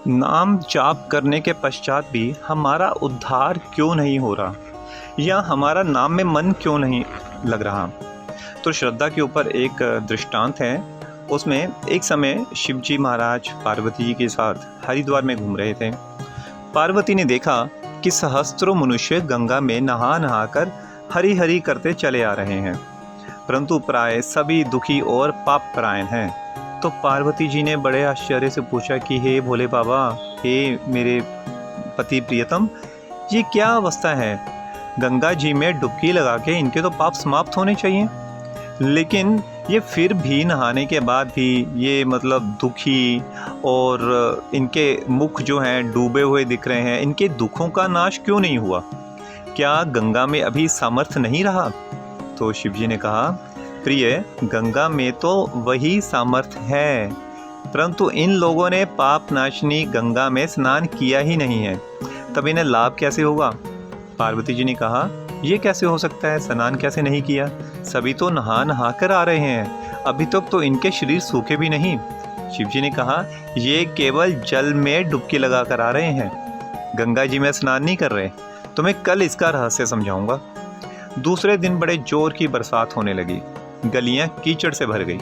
नाम जाप करने के पश्चात भी हमारा उद्धार क्यों नहीं हो रहा, या हमारा नाम में मन क्यों नहीं लग रहा। तो श्रद्धा के ऊपर एक दृष्टांत है। उसमें एक समय शिवजी महाराज पार्वती जी के साथ हरिद्वार में घूम रहे थे। पार्वती ने देखा कि सहस्त्रों मनुष्य गंगा में नहा नहा कर हरि हरि करते चले आ रहे हैं, परंतु प्राय सभी दुखी और पाप परायण हैं। तो पार्वती जी ने बड़े आश्चर्य से पूछा कि हे भोले बाबा, हे मेरे पति प्रियतम, ये क्या अवस्था है। गंगा जी में डुबकी लगा के इनके तो पाप समाप्त होने चाहिए, लेकिन ये फिर भी नहाने के बाद भी ये दुखी, और इनके मुख जो हैं डूबे हुए दिख रहे हैं। इनके दुखों का नाश क्यों नहीं हुआ? क्या गंगा में अभी सामर्थ्य नहीं रहा? तो शिवजी ने कहा, प्रिय, गंगा में तो वही सामर्थ्य है, परंतु इन लोगों ने पाप नाशनी गंगा में स्नान किया ही नहीं है, तब इन्हें लाभ कैसे होगा? पार्वती जी ने कहा, ये कैसे हो सकता है, स्नान कैसे नहीं किया? सभी तो नहा नहा कर आ रहे हैं, अभी तक तो इनके शरीर सूखे भी नहीं। शिवजी ने कहा, ये केवल जल में डुबकी लगा कर आ रहे हैं, गंगा जी में स्नान नहीं कर रहे। तुम्हें कल इसका रहस्य समझाऊंगा। दूसरे दिन बड़े जोर की बरसात होने लगी, गलियां कीचड़ से भर गई।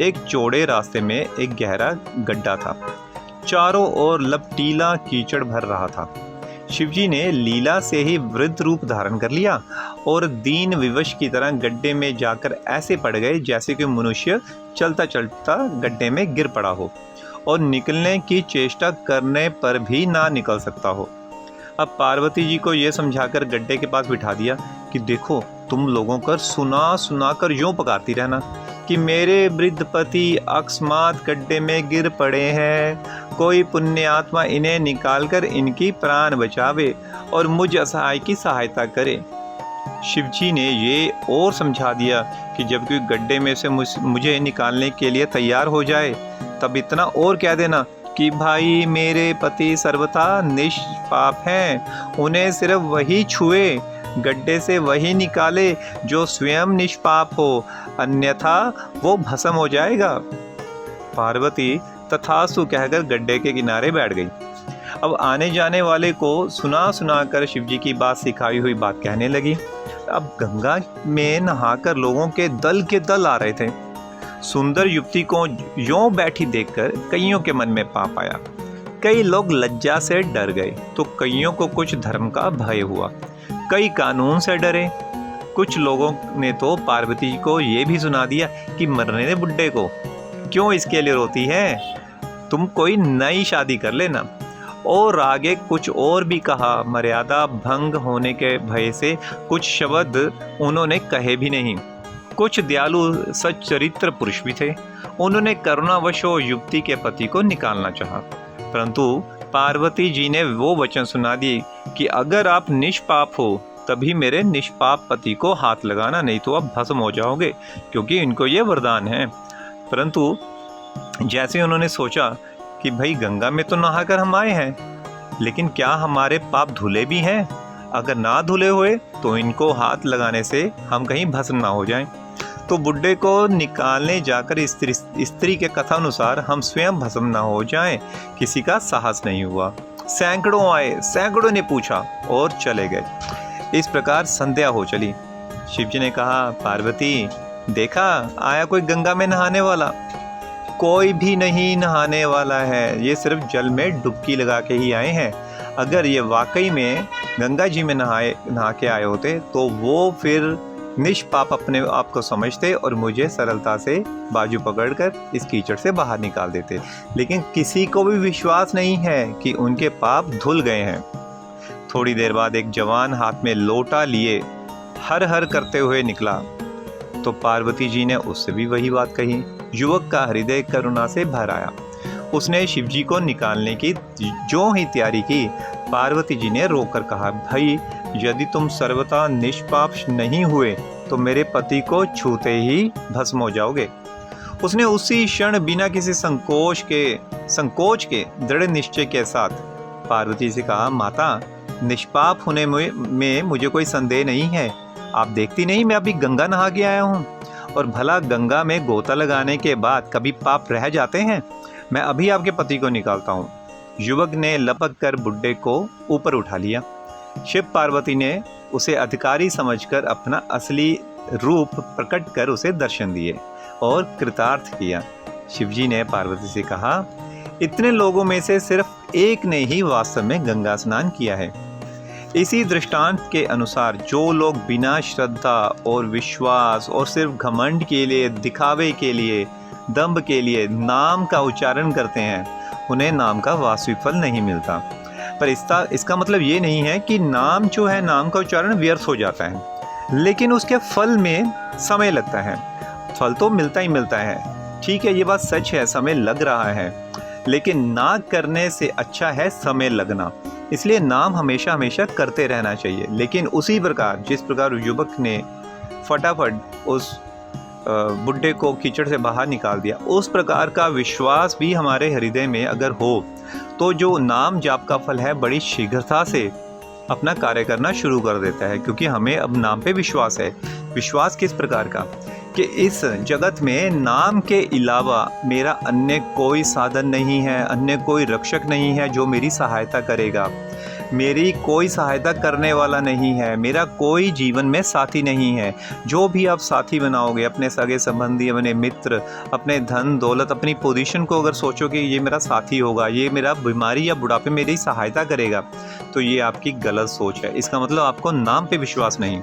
एक चौड़े रास्ते में एक गहरा गड्ढा था, चारों ओर लपटीला कीचड़ भर रहा था। शिवजी ने लीला से ही वृद्ध रूप धारण कर लिया और दीन विवश की तरह गड्ढे में जाकर ऐसे पड़ गए जैसे कि मनुष्य चलता चलता गड्ढे में गिर पड़ा हो और निकलने की चेष्टा करने पर भी ना निकल सकता हो। अब पार्वती जी को यह समझाकर गड्ढे के पास बिठा दिया कि देखो, तुम लोगों कर सुना सुना कर यूं पकाती रहना कि मेरे वृद्ध पति अकस्मात गड्ढे में गिर पड़े हैं, कोई पुण्य आत्मा इन्हें निकालकर इनकी प्राण बचावे और मुझ असहाय की सहायता करे। शिवजी ने ये और समझा दिया कि जब कोई गड्ढे में से मुझे निकालने के लिए तैयार हो जाए, तब इतना और कह देना कि भाई, मेरे पति सर्वथा निष्पाप हैं, उन्हें सिर्फ वही छुए, गड्ढे से वही निकाले जो स्वयं निष्पाप हो, अन्यथा वो भस्म हो जाएगा। पार्वती तथास्तु कहकर गड्ढे के किनारे बैठ गई। अब आने जाने वाले को सुना सुना कर शिवजी की बात सिखाई हुई बात कहने लगी। अब गंगा में नहाकर लोगों के दल आ रहे थे। सुंदर युवती को यों बैठी देखकर कईयों के मन में पाप आया। कई लोग लज्जा से डर गए, तो कईयों को कुछ धर्म का भय हुआ, कई कानून से डरे। कुछ लोगों ने तो पार्वती जी को ये भी सुना दिया कि मरने दे बुड्ढे को, क्यों इसके लिए रोती है, तुम कोई नई शादी कर लेना। और आगे कुछ और भी कहा। मर्यादा भंग होने के भय से कुछ शब्द उन्होंने कहे भी नहीं। कुछ दयालु सच्चरित्र पुरुष भी थे, उन्होंने करुणावश युवती के पति को निकालना चाहा, परंतु पार्वती जी ने वो वचन सुना दिए कि अगर आप निष्पाप हो तभी मेरे निष्पाप पति को हाथ लगाना, नहीं तो आप भस्म हो जाओगे, क्योंकि इनको ये वरदान है। परंतु जैसे उन्होंने सोचा कि भाई, गंगा में तो नहाकर हम आए हैं, लेकिन क्या हमारे पाप धुले भी हैं? अगर ना धुले हुए तो इनको हाथ लगाने से हम कहीं भस्म ना हो जाएं। तो बुड्ढे को निकालने जाकर स्त्री के कथा अनुसार हम स्वयं भस्म ना हो जाएं, किसी का साहस नहीं हुआ। सैकड़ों आए, सैकड़ों ने पूछा और चले गए। इस प्रकार संध्या हो चली। शिवजी ने कहा, पार्वती, देखा आया कोई गंगा में नहाने वाला? कोई भी नहीं नहाने वाला है, ये सिर्फ जल में डुबकी लगा के ही आए हैं। अगर ये वाकई में गंगा जी में नहा के आए होते तो वो फिर निष्पाप अपने आप को समझते और मुझे सरलता से बाजू पकड़कर इस कीचड़ से बाहर निकाल देते। लेकिन किसी को भी विश्वास नहीं है कि उनके पाप धुल गए हैं। थोड़ी देर बाद एक जवान हाथ में लोटा लिए हर हर करते हुए निकला, तो पार्वती जी ने उससे भी वही बात कही। युवक का हृदय करुणा से भर आया। उसने शिवजी को निकालने की जो ही तैयारी की, पार्वती जी ने रोकर कहा, भाई, यदि तुम सर्वथा निष्पाप नहीं हुए तो मेरे पति को छूते ही भस्म हो जाओगे। उसने उसी क्षण बिना किसी संकोच के दृढ़ निश्चय के साथ पार्वती से कहा, माता, निष्पाप होने में मुझे कोई संदेह नहीं है। आप देखती नहीं, मैं अभी गंगा नहा के आया हूँ, और भला गंगा में गोता लगाने के बाद कभी पाप रह जाते हैं? मैं अभी आपके पति को निकालता हूँ। युवक ने लपक कर बुड्ढे को ऊपर उठा लिया। शिव पार्वती ने उसे अधिकारी समझकर अपना असली रूप प्रकट कर उसे दर्शन दिए और कृतार्थ किया। शिवजी ने पार्वती से कहा, इतने लोगों में से सिर्फ एक ने ही वास्तव में गंगा स्नान किया है। इसी दृष्टांत के अनुसार जो लोग बिना श्रद्धा और विश्वास और सिर्फ घमंड के लिए, दिखावे के लिए, दंभ के लिए नाम का उच्चारण करते हैं, उन्हें नाम का वास्तविक फल नहीं मिलता। पर इसका मतलब ये नहीं है कि नाम जो है, नाम का उच्चारण व्यर्थ हो जाता है, लेकिन उसके फल में समय लगता है। फल तो मिलता ही मिलता है, ठीक है, ये बात सच है, समय लग रहा है, लेकिन ना करने से अच्छा है समय लगना। इसलिए नाम हमेशा हमेशा करते रहना चाहिए। लेकिन उसी प्रकार जिस प्रकार युवक ने फटाफट उस बुड्ढे को कीचड़ से बाहर निकाल दिया, उस प्रकार का विश्वास भी हमारे हृदय में अगर हो तो जो नाम जाप का फल है बड़ी शीघ्रता से अपना कार्य करना शुरू कर देता है, क्योंकि हमें अब नाम पे विश्वास है। विश्वास किस प्रकार का कि इस जगत में नाम के अलावा मेरा अन्य कोई साधन नहीं है, अन्य कोई रक्षक नहीं है जो मेरी सहायता करेगा, मेरी कोई सहायता करने वाला नहीं है, मेरा कोई जीवन में साथी नहीं है। जो भी आप साथी बनाओगे, अपने सगे संबंधी, अपने मित्र, अपने धन दौलत, अपनी पोजीशन को अगर सोचो कि ये मेरा साथी होगा, ये मेरा बीमारी या बुढ़ापे में मेरी सहायता करेगा, तो ये आपकी गलत सोच है। इसका मतलब आपको नाम पे विश्वास नहीं।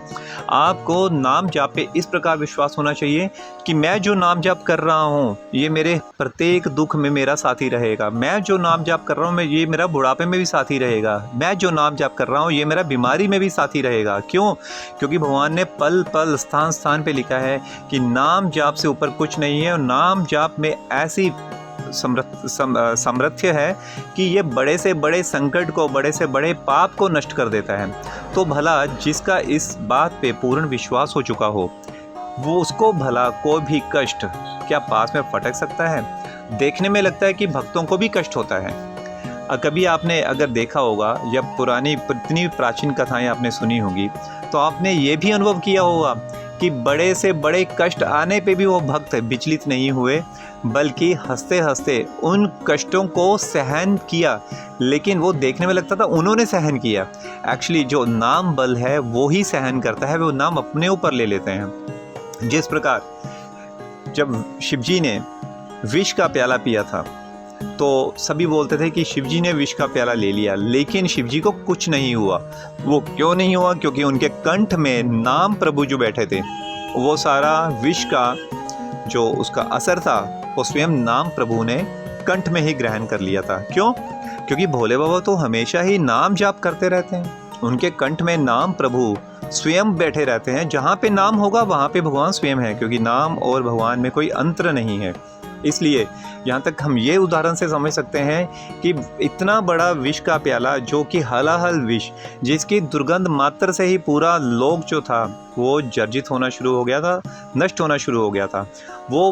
आपको नाम जाप पे इस प्रकार विश्वास होना चाहिए कि मैं जो नाम जाप कर रहा हूँ ये मेरे प्रत्येक दुख में मेरा साथी रहेगा, मैं जो नाम जाप कर रहा हूँ ये मेरा बुढ़ापे में भी साथी रहेगा, मैं जो नाम जाप कर रहा हूँ ये मेरा बीमारी में भी साथी रहेगा। क्यों? क्योंकि भगवान ने पल पल स्थान स्थान पे लिखा है कि नाम जाप से ऊपर कुछ नहीं है, और नाम जाप में ऐसी सामर्थ्य है कि ये बड़े से बड़े संकट को, बड़े से बड़े पाप को नष्ट कर देता है। तो भला जिसका इस बात पे पूर्ण विश्वास हो चुका हो, वो उसको भला कोई भी कष्ट क्या पास में फटक सकता है? देखने में लगता है कि भक्तों को भी कष्ट होता है। कभी आपने अगर देखा होगा, जब पुरानी इतनी प्राचीन कथाएं आपने सुनी होगी, तो आपने ये भी अनुभव किया होगा कि बड़े से बड़े कष्ट आने पे भी वो भक्त विचलित नहीं हुए, बल्कि हंसते हंसते उन कष्टों को सहन किया। लेकिन वो देखने में लगता था उन्होंने सहन किया, एक्चुअली जो नाम बल है वो ही सहन करता है, वो नाम अपने ऊपर ले लेते हैं। जिस प्रकार जब शिवजी ने विष का प्याला पिया था तो सभी बोलते थे कि शिवजी ने विष का प्याला ले लिया, लेकिन शिवजी को कुछ नहीं हुआ। वो क्यों नहीं हुआ? क्योंकि उनके कंठ में नाम प्रभु जो बैठे थे, वो सारा विष का जो उसका असर था वो स्वयं नाम प्रभु ने कंठ में ही ग्रहण कर लिया था। क्यों? क्योंकि भोले बाबा तो हमेशा ही नाम जाप करते रहते हैं, उनके कंठ में नाम प्रभु स्वयं बैठे रहते हैं। जहाँ पे नाम होगा वहाँ पे भगवान स्वयं है, क्योंकि नाम और भगवान में कोई अंतर नहीं है। इसलिए यहाँ तक हम ये उदाहरण से समझ सकते हैं कि इतना बड़ा विष का प्याला, जो कि हलाहल विष, जिसकी दुर्गंध मात्र से ही पूरा लोक जो था वो जर्जित होना शुरू हो गया था, नष्ट होना शुरू हो गया था, वो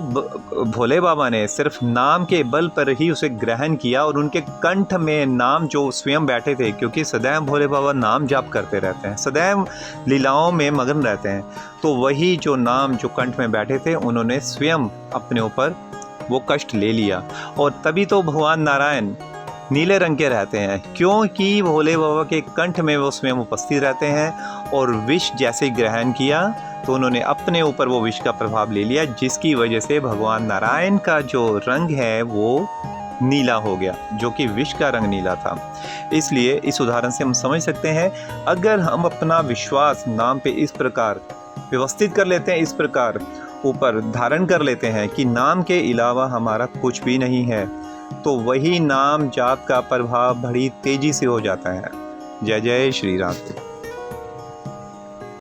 भोले बाबा ने सिर्फ नाम के बल पर ही उसे ग्रहण किया। और उनके कंठ में नाम जो स्वयं बैठे थे, क्योंकि सदैव भोले बाबा नाम जाप करते रहते हैं, सदैव लीलाओं में मगन रहते हैं, तो वही जो नाम जो कंठ में बैठे थे उन्होंने स्वयं अपने ऊपर वो कष्ट ले लिया। और तभी तो भगवान नारायण नीले रंग के रहते हैं, क्योंकि भोले बाबा के कंठ में वो स्वयं उपस्थित रहते हैं। और विष जैसे ग्रहण किया तो उन्होंने अपने ऊपर वो विष का प्रभाव ले लिया, जिसकी वजह से भगवान नारायण का जो रंग है वो नीला हो गया, जो कि विष का रंग नीला था। इसलिए इस उदाहरण से हम समझ सकते हैं, अगर हम अपना विश्वास नाम पे इस प्रकार व्यवस्थित कर लेते हैं, इस प्रकार ऊपर धारण कर लेते हैं कि नाम के अलावा हमारा कुछ भी नहीं है, तो वही नाम जाप का प्रभाव बड़ी तेजी से हो जाता है। जय जय श्री राम।